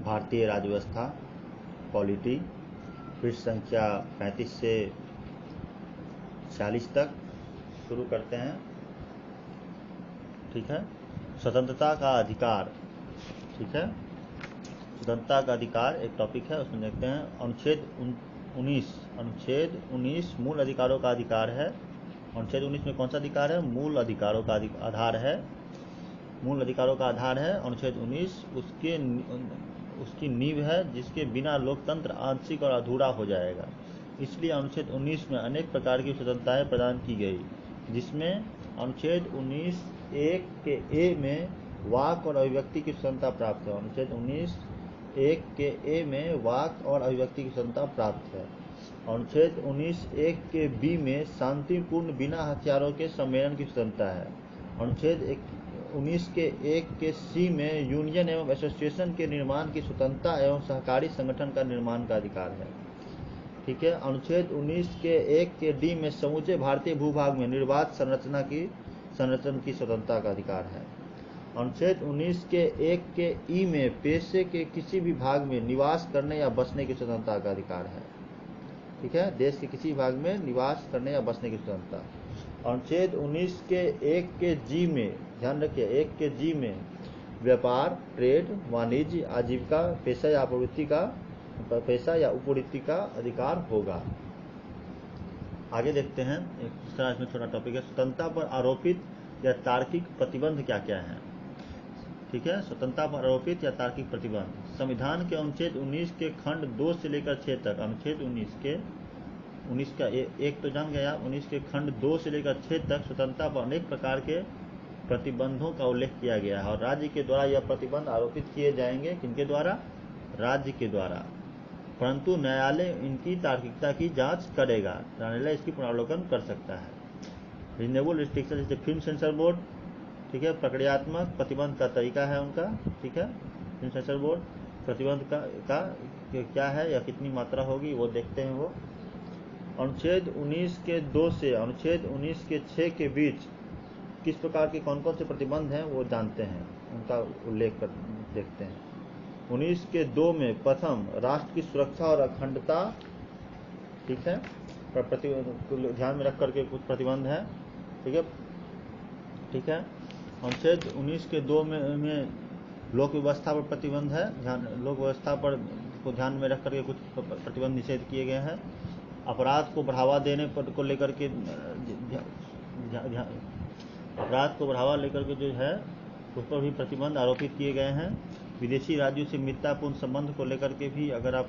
भारतीय राज्य व्यवस्था पॉलिटी, पृष्ठ संख्या 35 से 46 तक शुरू करते हैं। ठीक है, स्वतंत्रता का अधिकार। ठीक है, स्वतंत्रता का अधिकार एक टॉपिक है, उसमें देखते हैं अनुच्छेद 19 मूल अधिकारों का अधिकार है। अनुच्छेद 19 में कौन सा अधिकार है? मूल अधिकारों का आधार है। मूल अधिकारों का आधार है अनुच्छेद 19, उसकी नींव है जिसके बिना लोकतंत्र आंशिक और अधूरा हो जाएगा। इसलिए अनुच्छेद 19 में अनेक प्रकार की स्वतंत्रताएं प्रदान की गई, जिसमें अनुच्छेद 19 1 के ए में वाक और अभिव्यक्ति की स्वतंत्रता प्राप्त है। अनुच्छेद 19 1 के ए में वाक और अभिव्यक्ति की स्वतंत्रता प्राप्त है। अनुच्छेद 19 1 के बी में शांतिपूर्ण बिना हथियारों के सम्मेलन की स्वतंत्रता है। अनुच्छेद 19 के 1 के सी में यूनियन एवं एसोसिएशन के निर्माण की स्वतंत्रता एवं सहकारी संगठन का निर्माण का अधिकार है। ठीक है, अनुच्छेद 19 के 1 के डी में समूचे भारतीय भूभाग में निर्बाध संरचना की स्वतंत्रता का अधिकार है। अनुच्छेद 19 के 1 के ई में पेशे के किसी भी भाग में निवास करने या बसने की स्वतंत्रता का अधिकार है। ठीक है, देश के किसी भाग में निवास करने या बसने की स्वतंत्रता। अनुच्छेद 19 के 1 के जी में, ध्यान रखिए, 1 के जी में व्यापार, ट्रेड, वाणिज्य, आजीविका, पेशा या उपवृत्ति का अधिकार होगा। आगे देखते हैं, एक दूसरा इसमें छोटा टॉपिक है, स्वतंत्रता पर आरोपित या तार्किक प्रतिबंध क्या क्या है। ठीक है, स्वतंत्रता पर आरोपित या तार्किक प्रतिबंध। संविधान के अनुच्छेद 19 के खंड 2 से लेकर 6 तक, अनुच्छेद 19 का एक तो जान गया, 19 के खंड 2 से लेकर 6 तक स्वतंत्रता पर अनेक प्रकार के प्रतिबंधों का उल्लेख किया गया है और राज्य के द्वारा यह प्रतिबंध आरोपित किए जाएंगे। किनके द्वारा? राज्य के द्वारा, परंतु न्यायालय इनकी तार्किकता की जांच करेगा। न्यायालय इसकी पुनरावलोकन कर सकता है। रीजनेबल रिस्ट्रिक्शन जैसे फिल्म सेंसर बोर्ड, ठीक है, प्रक्रियात्मक प्रतिबंध का तरीका है उनका। ठीक है, फिल्म सेंसर बोर्ड प्रतिबंध का क्या है या कितनी मात्रा होगी वो देखते हैं वो। अनुच्छेद 19 के 2 से अनुच्छेद 19 के 6 के बीच किस प्रकार के कौन कौन से प्रतिबंध हैं वो जानते हैं, उनका उल्लेख कर देखते हैं। 19 के 2 में प्रथम राष्ट्र की सुरक्षा और अखंडता, ठीक है, पर ध्यान में रख करके कुछ प्रतिबंध है। ठीक है, अनुच्छेद 19 के 2 में लोक व्यवस्था पर प्रतिबंध है। लोक व्यवस्था पर को ध्यान में रख करके कुछ प्रतिबंध निषेध किए गए हैं। अपराध को बढ़ावा देने पर को लेकर के अपराध को बढ़ावा लेकर के जो है उस पर भी प्रतिबंध आरोपित किए गए हैं। विदेशी राज्यों से मित्रतापूर्ण संबंध को लेकर के भी अगर आप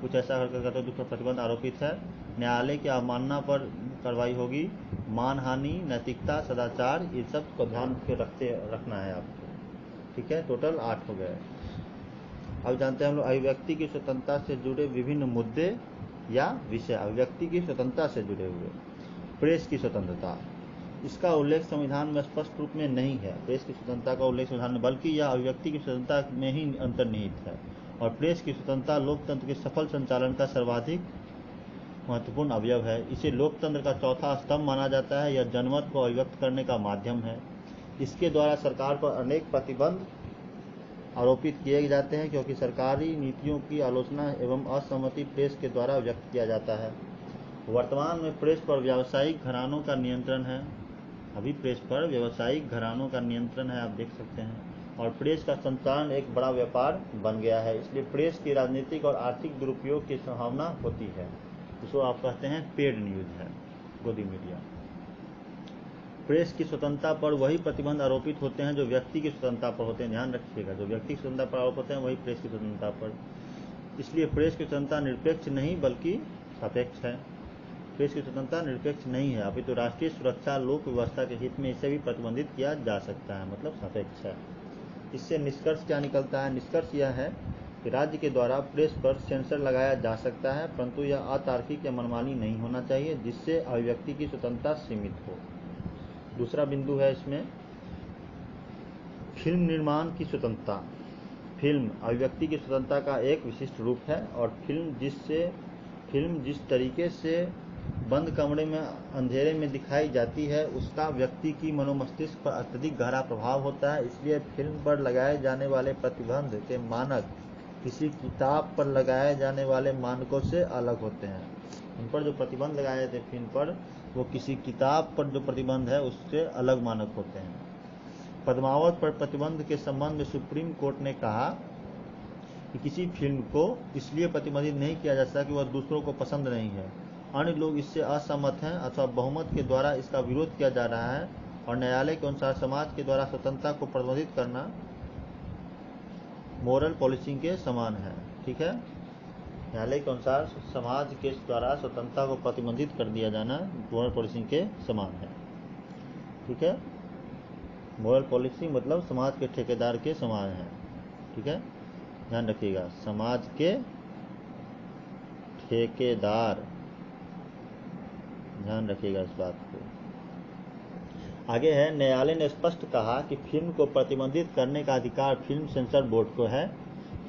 कुछ ऐसा करते हो तो उस पर प्रतिबंध आरोपित है। न्यायालय की अवमानना पर कार्रवाई होगी। मानहानि, नैतिकता, सदाचार, ये सब को ध्यान में रखना है आपको। ठीक है, टोटल 8 हो गए। अब जानते हैं हम लोग अभिव्यक्ति की स्वतंत्रता से जुड़े विभिन्न मुद्दे या विषय। अभिव्यक्ति की स्वतंत्रता से जुड़े हुए प्रेस की स्वतंत्रता, इसका उल्लेख संविधान में स्पष्ट रूप में नहीं है। प्रेस की स्वतंत्रता का उल्लेख संविधान में, बल्कि यह अभिव्यक्ति की स्वतंत्रता में ही अंतर्निहित है। और प्रेस की स्वतंत्रता लोकतंत्र के सफल संचालन का सर्वाधिक महत्वपूर्ण अवयव है। इसे लोकतंत्र का चौथा स्तंभ माना जाता है। यह जनमत को अभिव्यक्त करने का माध्यम है। इसके द्वारा सरकार पर अनेक प्रतिबंध आरोपित किए जाते हैं, क्योंकि सरकारी नीतियों की आलोचना एवं असहमति प्रेस के द्वारा व्यक्त किया जाता है। वर्तमान में प्रेस पर व्यावसायिक घरानों का नियंत्रण है। अभी प्रेस पर व्यावसायिक घरानों का नियंत्रण है, आप देख सकते हैं। और प्रेस का संचालन एक बड़ा व्यापार बन गया है। इसलिए प्रेस की राजनीतिक और आर्थिक दुरुपयोग की संभावना होती है, जिसको आप कहते हैं पेड न्यूज है, गोदी मीडिया। प्रेस की स्वतंत्रता पर वही प्रतिबंध आरोपित होते हैं जो व्यक्ति की स्वतंत्रता पर होते हैं। ध्यान रखिएगा, जो व्यक्ति की स्वतंत्रता पर आरोप होते हैं वही प्रेस की स्वतंत्रता पर। इसलिए प्रेस की स्वतंत्रता निरपेक्ष नहीं बल्कि सापेक्ष है। प्रेस की स्वतंत्रता निरपेक्ष नहीं है, अभी तो राष्ट्रीय सुरक्षा लोक व्यवस्था के हित में इसे भी प्रतिबंधित किया जा सकता है, मतलब सापेक्ष है। इससे निष्कर्ष क्या निकलता है? निष्कर्ष यह है कि राज्य के द्वारा प्रेस पर सेंसर लगाया जा सकता है, परंतु यह अतार्किक या मनमानी नहीं होना चाहिए, जिससे अभिव्यक्ति की स्वतंत्रता सीमित हो। दूसरा बिंदु है इसमें फिल्म निर्माण की स्वतंत्रता। फिल्म अभिव्यक्ति की स्वतंत्रता का एक विशिष्ट रूप है और फिल्म जिस तरीके से बंद कमरे में अंधेरे में दिखाई जाती है उसका व्यक्ति की मनोमस्तिष्क पर अत्यधिक गहरा प्रभाव होता है। इसलिए फिल्म पर लगाए जाने वाले प्रतिबंध के मानक किसी किताब पर लगाए जाने वाले मानकों से अलग होते हैं। इन पर जो प्रतिबंध लगाए जाते हैं फिल्म पर, वो किसी किताब पर जो प्रतिबंध है उससे अलग मानक होते हैं। पद्मावत पर प्रतिबंध के संबंध में सुप्रीम कोर्ट ने कहा कि किसी फिल्म को इसलिए प्रतिबंधित नहीं किया जा सकता कि वह दूसरों को पसंद नहीं है, अन्य लोग इससे असहमत हैं अथवा बहुमत के द्वारा इसका विरोध किया जा रहा है, और न्यायालय के अनुसार समाज के द्वारा स्वतंत्रता को प्रतिबंधित करना मोरल पॉलिसिंग के समान है। ठीक है, न्यायालय के अनुसार समाज के द्वारा स्वतंत्रता को प्रतिबंधित कर दिया जाना मोरल पॉलिसिंग के समान है। ठीक है, मोरल पॉलिसी मतलब समाज के ठेकेदार के समान है। ठीक है, ध्यान रखिएगा, समाज के ठेकेदार, ध्यान रखिएगा इस बात को। आगे है, न्यायालय ने स्पष्ट कहा कि फिल्म को प्रतिबंधित करने का अधिकार फिल्म सेंसर बोर्ड को है।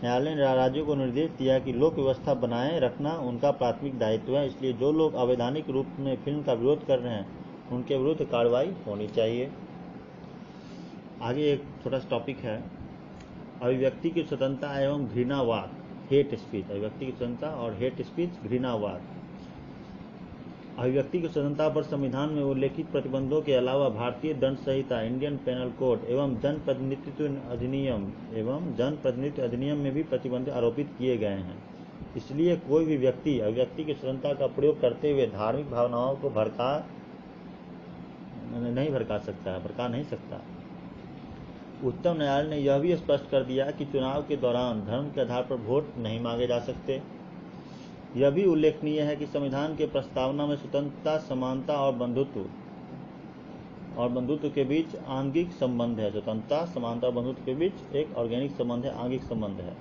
न्यायालय ने राज्यों को निर्देश दिया कि लोक व्यवस्था बनाए रखना उनका प्राथमिक दायित्व है, इसलिए जो लोग अवैधानिक रूप में फिल्म का विरोध कर रहे हैं उनके विरुद्ध कार्रवाई होनी चाहिए। आगे एक छोटा सा टॉपिक है, अभिव्यक्ति की स्वतंत्रता एवं घृणावाद, हेट स्पीच। अभिव्यक्ति की स्वतंत्रता और हेट स्पीच, घृणावाद। अभिव्यक्ति की स्वतंत्रता पर संविधान में उल्लेखित प्रतिबंधों के अलावा भारतीय दंड संहिता, इंडियन पेनल कोड एवं जनप्रतिनिधित्व अधिनियम में भी प्रतिबंध आरोपित किए गए हैं। इसलिए कोई भी व्यक्ति अभिव्यक्ति की स्वतंत्रता का प्रयोग करते हुए धार्मिक भावनाओं को भड़का नहीं सकता। उच्चतम न्यायालय ने यह भी स्पष्ट कर दिया कि चुनाव के दौरान धर्म के आधार पर वोट नहीं मांगे जा सकते। यह भी उल्लेखनीय है कि संविधान के प्रस्तावना में स्वतंत्रता, समानता और बंधुत्व के बीच आंगिक संबंध है। स्वतंत्रता, समानता और बंधुत्व के बीच एक ऑर्गेनिक संबंध है, आंगिक संबंध है।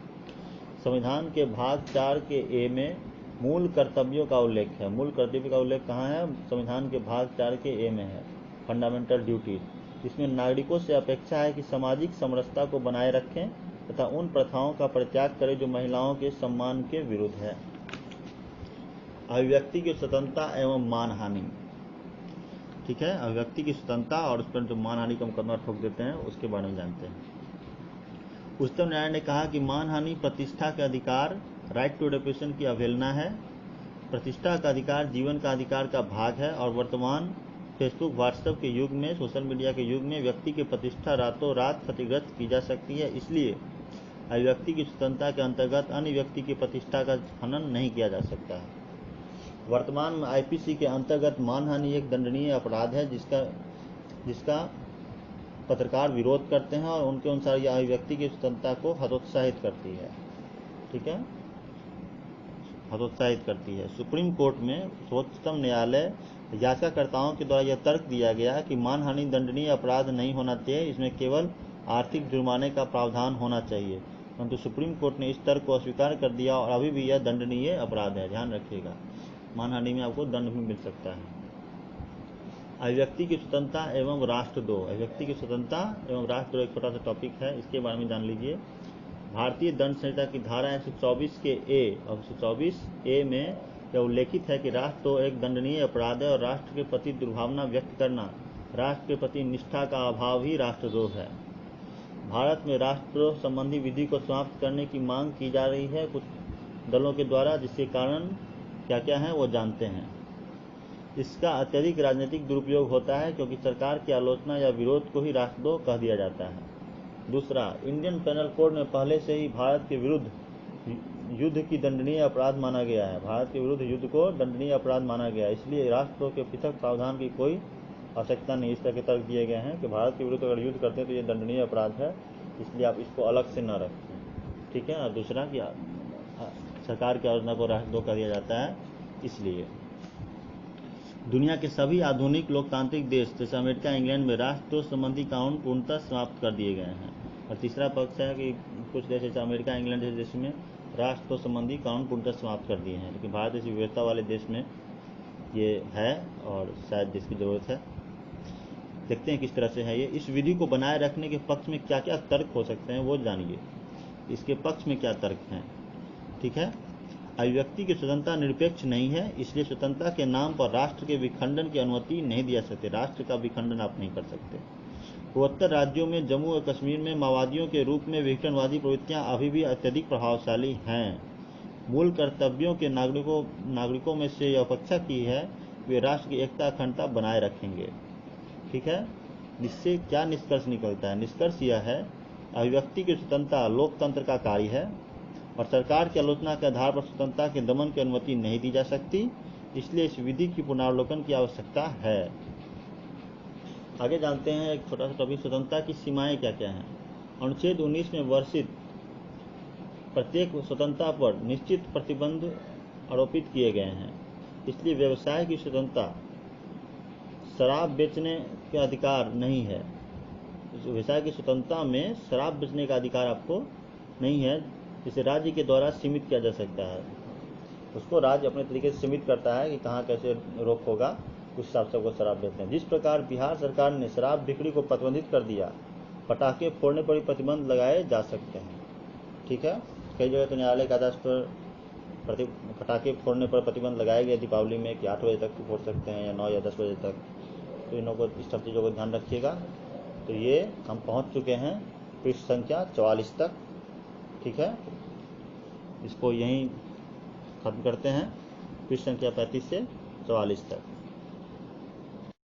संविधान के भाग 4 के ए में मूल कर्तव्यों का उल्लेख है। मूल कर्तव्य का उल्लेख कहाँ है? संविधान के भाग 4 के ए में है, फंडामेंटल ड्यूटीज। इसमें नागरिकों से अपेक्षा है कि सामाजिक समरसता को बनाए रखें तथा उन प्रथाओं का परित्याग करें जो महिलाओं के सम्मान के विरुद्ध है। अभिव्यक्ति की स्वतंत्रता एवं मानहानि। ठीक है, अभिव्यक्ति की स्वतंत्रता और उस पर जो मानहानि का मुकदमा ठोक देते हैं उसके बारे में जानते हैं। उच्चतम न्यायालय ने कहा कि मानहानि प्रतिष्ठा के अधिकार, राइट टू रेपुटेशन की अवहेलना है। प्रतिष्ठा का अधिकार जीवन का अधिकार का भाग है और वर्तमान फेसबुक, व्हाट्सएप के युग में, सोशल मीडिया के युग में व्यक्ति की प्रतिष्ठा रातों रात क्षतिग्रस्त की जा सकती है। इसलिए अभिव्यक्ति की स्वतंत्रता के अंतर्गत अन्य व्यक्ति की प्रतिष्ठा का हनन नहीं किया जा सकता है। वर्तमान में आईपीसी के अंतर्गत मानहानि एक दंडनीय अपराध है जिसका पत्रकार विरोध करते हैं और उनके अनुसार यह अभिव्यक्ति की स्वतंत्रता को हतोत्साहित करती है। ठीक है, हतोत्साहित करती है। सुप्रीम कोर्ट में सर्वोच्चतम न्यायालय याचिकाकर्ताओं के द्वारा यह तर्क दिया गया कि मानहानि दंडनीय अपराध नहीं होना चाहिए, इसमें केवल आर्थिक जुर्माने का प्रावधान होना चाहिए, परंतु सुप्रीम कोर्ट ने इस तर्क को अस्वीकार कर दिया और अभी भी यह दंडनीय अपराध है। ध्यान रखिएगा, मानहानि में आपको दंड भी मिल सकता है। अभिव्यक्ति की स्वतंत्रता एवं राष्ट्रद्रोह। अभिव्यक्ति की स्वतंत्रता एवं राष्ट्रद्रोह एक छोटा सा टॉपिक है, इसके बारे में जान लीजिए। भारतीय दंड संहिता की धारा 124 के ए और 124 ए में यह उल्लेखित है कि राष्ट्रद्रोह एक दंडनीय अपराध है और राष्ट्र के प्रति दुर्भावना व्यक्त करना, राष्ट्र के प्रति निष्ठा का अभाव ही राष्ट्रद्रोह है। भारत में राष्ट्रद्रोह संबंधी विधि को समाप्त करने की मांग की जा रही है कुछ दलों के द्वारा, जिसके कारण क्या क्या है वो जानते हैं। इसका अत्यधिक राजनीतिक दुरुपयोग होता है क्योंकि सरकार की आलोचना या विरोध को ही राष्ट्रद्रोह कह दिया जाता है। दूसरा, इंडियन पेनल कोड में पहले से ही भारत के विरुद्ध युद्ध की दंडनीय अपराध माना गया है। भारत के विरुद्ध युद्ध को दंडनीय अपराध माना गया है, इसलिए राष्ट्रद्रोह के पृथक प्रावधान की कोई आवश्यकता नहीं। इस तरह के तर्क दिए गए हैं कि भारत के विरुद्ध अगर युद्ध करते हैं तो ये दंडनीय अपराध है, इसलिए आप इसको अलग से न रखें। ठीक है, और दूसरा कि सरकार की आलोचना को राष्ट्रद्रोह कह दिया जाता है। इसलिए दुनिया के सभी आधुनिक लोकतांत्रिक देश जैसे अमेरिका, इंग्लैंड में राष्ट्रद्रोह संबंधी कानून पूर्णतः समाप्त कर दिए गए हैं। और तीसरा पक्ष है कि कुछ देश जैसे अमेरिका, इंग्लैंड जैसे देश में राष्ट्रद्रोह संबंधी कानून पूर्णतः समाप्त कर दिए हैं, लेकिन भारत जैसी विविधता वाले देश में ये है और शायद जिसकी ज़रूरत है। देखते हैं किस तरह से है ये। इस विधि को बनाए रखने के पक्ष में क्या क्या तर्क हो सकते हैं वो जानिए, इसके पक्ष में क्या तर्क हैं। ठीक है, अभिव्यक्ति की स्वतंत्रता निरपेक्ष नहीं है, इसलिए स्वतंत्रता के नाम पर राष्ट्र के विखंडन की अनुमति नहीं दी जा सकती। राष्ट्र का विखंडन आप नहीं कर सकते। पूर्वोत्तर राज्यों में जम्मू और कश्मीर में माओवादियों के रूप में विघटनवादी प्रवृत्तियां अभी भी अत्यधिक प्रभावशाली हैं। मूल कर्तव्यों के नागरिकों में से यह अपेक्षा की है वे राष्ट्र की एकता अखंडता बनाए रखेंगे। ठीक है, इससे क्या निष्कर्ष निकलता है? निष्कर्ष यह है अभिव्यक्ति की स्वतंत्रता लोकतंत्र का कार्य है और सरकार की आलोचना के आधार पर स्वतंत्रता के दमन की अनुमति नहीं दी जा सकती, इसलिए इस विधि की पुनरावलोकन की आवश्यकता है। आगे जानते हैं एक छोटा सा टॉपिक, स्वतंत्रता की सीमाएं क्या क्या हैं। अनुच्छेद 19 में वर्षित प्रत्येक स्वतंत्रता पर निश्चित प्रतिबंध आरोपित किए गए हैं, इसलिए व्यवसाय की स्वतंत्रता, शराब बेचने का अधिकार नहीं है। व्यवसाय की स्वतंत्रता में शराब बेचने का अधिकार आपको नहीं है, जिसे राज्य के द्वारा सीमित किया जा सकता है। उसको राज्य अपने तरीके से सीमित करता है कि कहाँ कैसे रोक होगा, उस हिसाब से वो शराब बेचते हैं। जिस प्रकार बिहार सरकार ने शराब बिक्री को प्रतिबंधित कर दिया, पटाखे फोड़ने पर भी प्रतिबंध लगाए जा सकते हैं। ठीक है, कई जगह तो न्यायालय के आदेश पर पटाखे फोड़ने पर प्रतिबंध लगाया गया दीपावली में कि 8 बजे तक फोड़ सकते हैं या 9 या 10 बजे तक। तो इन लोगों को इस सब चीज़ों को ध्यान रखिएगा। तो ये हम पहुंच चुके हैं पृष्ठ संख्या 44 तक। ठीक है, इसको यहीं खत्म करते हैं, पृष्ठ संख्या 35 से 44 तक।